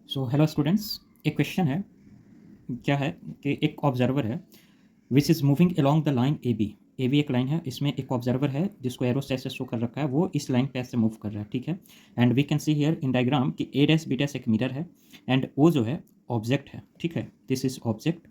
सो hello students, एक question है। क्या है कि एक ऑब्जर्वर है which is moving along the line A B एक लाइन है, इसमें एक ऑब्जर्वर है जिसको एरो से ऐसे शो कर रखा है, वो इस लाइन पे ऐसे मूव कर रहा है, ठीक है। And we can see here in diagram कि ए डैश बी डैश एक मिरर है एंड वो जो है ऑब्जेक्ट है, ठीक है। This is object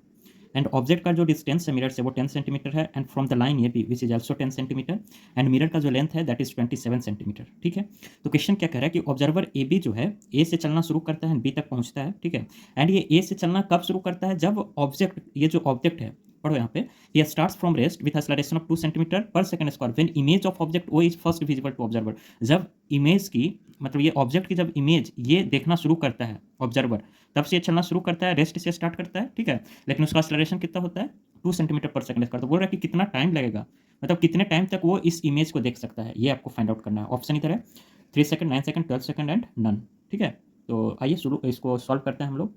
and object का जो डिस्टेंस है मिरर से वो 10 सेंटीमीटर है and from the line A B which is also 10 centimetre and mirror का जो लेंथ है दैट इज 27 सेंटीमीटर, ठीक है। तो क्वेश्चन क्या कह रहा है कि ऑब्जर्वर ए बी जो है ए से चलना शुरू करता है, बी तक पहुंचता है, ठीक है। एंड ये ए से चलना कब शुरू करता है? जब ऑब्जेक्ट, ये जो ऑब्जेक्ट है, पढ़ो यहाँ पे, ये starts from rest with acceleration of 2 centimetre per second square when image of object O is first visible to observer. जब इमेज की, मतलब ये ऑब्जेक्ट की जब इमेज ये देखना शुरू करता है ऑब्जर्वर, तब से ये चलना शुरू करता है, रेस्ट से स्टार्ट करता है, ठीक है। लेकिन उसका एक्सेलरेशन कितना होता है? 2 सेंटीमीटर पर सेकंड स्क्वायर। तो बोल रहा है कि कितना टाइम लगेगा, मतलब कितने टाइम तक वो इस इमेज को देख सकता है, ये आपको फाइंड आउट करना है। ऑप्शन इधर है 3 second, 9 second, 12 second and none, ठीक है। तो आइए शुरू इसको सॉल्व करते हैं हम लोग,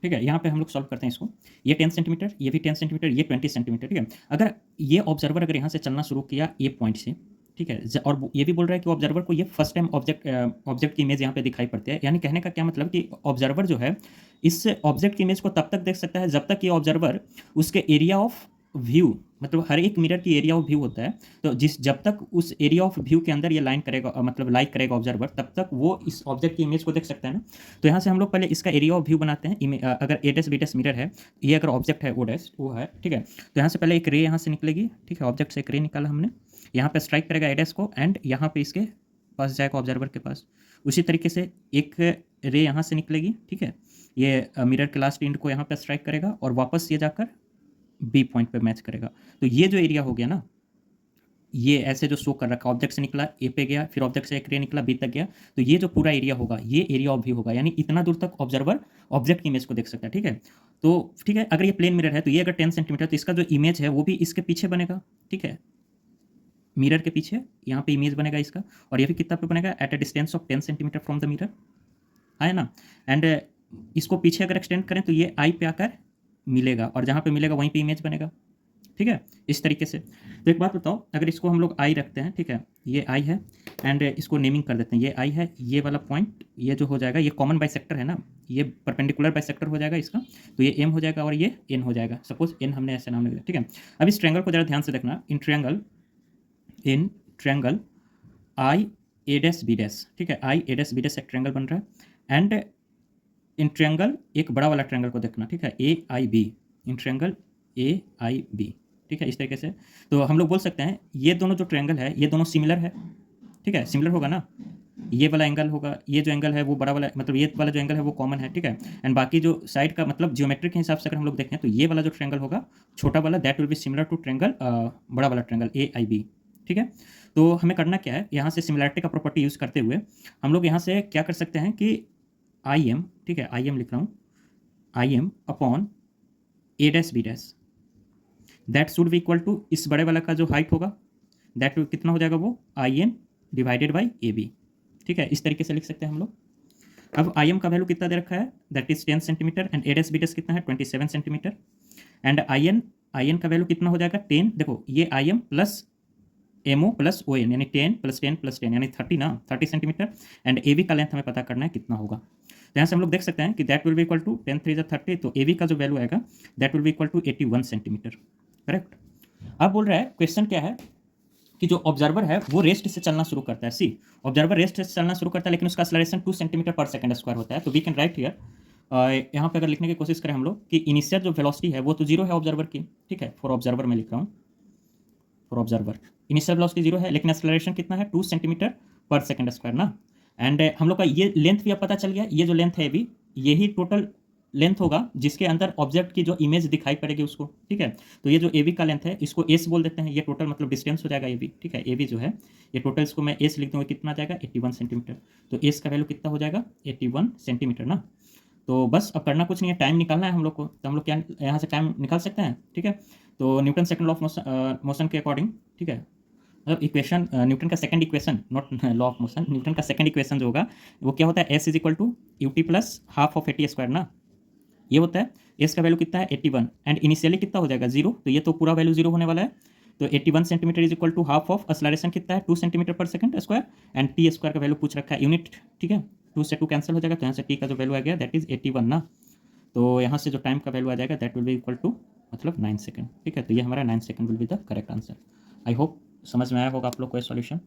ठीक है। यहाँ पे हम लोग सॉल्व करते हैं इसको। ये 10 सेंटीमीटर, ये भी 10 सेंटीमीटर, ये 20 सेंटीमीटर, ठीक है। अगर ये ऑब्जर्वर अगर यहाँ से चलना शुरू किया ए पॉइंट से, ठीक है, और ये भी बोल रहा है कि ऑब्जर्वर को ये फर्स्ट टाइम ऑब्जेक्ट की इमेज यहाँ पे दिखाई पड़ती है, यानी कहने का क्या मतलब कि ऑब्जर्वर जो है इस ऑब्जेक्ट की इमेज को तब तक देख सकता है जब तक ये ऑब्जर्वर उसके एरिया ऑफ व्यू, मतलब हर एक मिरर की एरिया ऑफ व्यू होता है, तो जब तक उस एरिया ऑफ व्यू के अंदर ये लाइन करेगा, मतलब लाइक करेगा ऑब्जर्वर, तब तक वो इस ऑब्जेक्ट की इमेज को देख सकता है ना। तो यहाँ से हम लोग पहले इसका एरिया ऑफ व्यू बनाते हैं। अगर ए डैश बी डैश मिरर है, ये अगर ऑब्जेक्ट है ओ डैश वो है, ठीक है। तो यहाँ से पहले एक रे यहाँ से निकलेगी, ठीक है। ऑब्जेक्ट से एक रे निकाला हमने, यहाँ पे स्ट्राइक करेगा ए डैश को एंड यहाँ पे इसके पास जाएगा ऑब्जर्वर के पास। उसी तरीके से एक रे यहाँ से निकलेगी, ठीक है। ये मिरर के लास्ट एंड को यहाँ पे स्ट्राइक करेगा और वापस ये जाकर बी पॉइंट पे मैच करेगा। तो ये जो एरिया हो गया ना, ये ऐसे जो शो कर रखा, ऑब्जेक्ट से निकला ए पे गया, फिर ऑब्जेक्ट से एक रे निकला बी तक गया, तो ये जो पूरा एरिया होगा ये एरिया ऑफ व्यू होगा, यानी इतना दूर तक ऑब्जर्वर ऑब्जेक्ट की इमेज को देख सकता है, ठीक है। तो ठीक है, अगर ये प्लेन मिरर है तो ये अगर 10 सेंटीमीटर, तो इसका जो इमेज है वो भी इसके पीछे बनेगा, ठीक है। मिरर के पीछे यहाँ पे इमेज बनेगा इसका, और ये भी कितना पे बनेगा? At a distance of 10 centimetre from the mirror, है ना। एंड इसको पीछे अगर एक्सटेंड करें तो ये आई पे आकर मिलेगा, और जहाँ पे मिलेगा वहीं पे इमेज बनेगा, ठीक है, इस तरीके से। तो एक बात बताओ, अगर इसको हम लोग आई रखते हैं, ठीक है, ये आई है एंड इसको नेमिंग कर देते हैं, ये आई है, ये वाला पॉइंट ये जो हो जाएगा, ये कॉमन बाइसेक्टर है ना, ये परपेंडिकुलर बाइसेक्टर हो जाएगा इसका, तो ये एम हो जाएगा और ये एन हो जाएगा। सपोज एन हमने ऐसे नाम लिख दिया, ठीक है। अब इस ट्रायंगल को जरा ध्यान से देखना, in triangle I A dash B dash, ठीक है, I A dash B dash एक ट्रायंगल बन रहा है एंड इन ट्रायंगल एक बड़ा वाला ट्रायंगल को देखना, ठीक है, A I B, in triangle A I B, ठीक है, इस तरीके से। तो हम लोग बोल सकते हैं ये दोनों जो ट्रायंगल है ये दोनों सिमिलर है, ठीक है, सिमिलर होगा ना। ये वाला एंगल होगा, ये जो एंगल है वो बड़ा वाला, मतलब ये वाला जो एंगल है वो कॉमन है, ठीक है। एंड बाकी जो साइड का, मतलब जियोमेट्री के हिसाब से अगर हम लोग देखें तो ये वाला जो ट्रायंगल होगा छोटा वाला, that will be similar to triangle बड़ा वाला ट्रायंगल ए आई बी, ठीक है। तो हमें करना क्या है, यहाँ से सिमिलैरिटी का प्रॉपर्टी यूज़ करते हुए हम लोग यहाँ से क्या कर सकते हैं कि आई एम, ठीक है, आई एम लिख रहा हूँ, I M upon A dash B dash, that should भी इक्वल टू इस बड़े वाला का जो हाइट होगा दैट कितना हो जाएगा, वो I N divided by A B, ठीक है, इस तरीके से लिख सकते हैं हम लोग। अब आई एम का वैल्यू कितना दे रखा है, that is 10 centimetre and A dash B dash कितना है 27 सेंटीमीटर एंड आई एन का वैल्यू कितना हो जाएगा 10, देखो ये I M plus M O plus O N, यानी 10 प्लस 10 प्लस 10 यानी 30 ना, 30 सेंटीमीटर एंड ए बी का लेंथ हमें पता करना है कितना होगा। तो यहाँ से हम लोग देख सकते हैं कि that will be equal to 10 3 30, तो ए बी का जो वैल्यू आएगा that will be equal to 81 centimetre, correct. अब बोल रहा है, क्वेश्चन क्या है कि जो ऑब्जर्वर है वो रेस्ट से चलना शुरू करता है, सी ऑब्जर्वर रेस्ट से चलना शुरू करता है लेकिन उसका acceleration 2 centimetre per second square होता है। तो वी कैन राइट हियर, यहाँ पे अगर लिखने की कोशिश करें हम लोग कि इनिशियल जो वेलोसिटी है वो तो जीरो है ऑब्जर्वर की, ठीक है, फॉर ऑब्जर्वर मैं लिख रहा हूँ, for observer initial velocity zero है लेकिन एक्सेलरेशन कितना है 2 सेंटीमीटर पर सेकंड स्क्वायर ना। एंड हम लोग का ये लेंथ भी अब पता चल गया, ये जो लेंथ है अभी यही टोटल लेंथ होगा जिसके अंदर ऑब्जेक्ट की जो इमेज दिखाई पड़ेगी उसको, ठीक है। तो ये जो ए बी का लेंथ है इसको एस बोल देते हैं, ये टोटल मतलब डिस्टेंस हो जाएगा ए बी, ठीक है। ए बी जो है ये टोटल, इसको मैं एस लिख दूंगा, कितना जाएगा 81 सेंटीमीटर। तो एस का वैल्यू कितना हो जाएगा 81 सेंटीमीटर ना। तो बस अब करना कुछ नहीं है, टाइम निकालना है हम लोग को, तो हम लोग क्या यहाँ से टाइम निकाल सकते हैं, ठीक है। तो Newton second law of motion के अकॉर्डिंग, ठीक है, मतलब इक्वेशन न्यूटन का second equation, not law of motion, Newton का सेकंड इक्वेशन जो होगा वो क्या होता है, S is equal to U T plus half of A T square ना, ये होता है। एस का वैल्यू कितना है 81 एंड इनिशियली कितना हो जाएगा जीरो, तो ये तो पूरा वैल्यू जीरो होने वाला है। तो 81 centimetre is equal to half of acceleration कितना है 2 centimetre per second square and T square का वैल्यू पूछ रखा है यूनिट, ठीक है, 2 से 2 कैंसिल हो जाएगा, तो यहाँ से टी का जो वैल्यू आ गया दैट इज़ 81 ना, तो यहाँ से जो टाइम का वैल्यू आ जाएगा that will be equal to मतलब 9 सेकंड। ठीक है, तो ये हमारा 9 second will be the correct answer. I hope समझ में आया होगा आप लोग को ये सॉल्यूशन।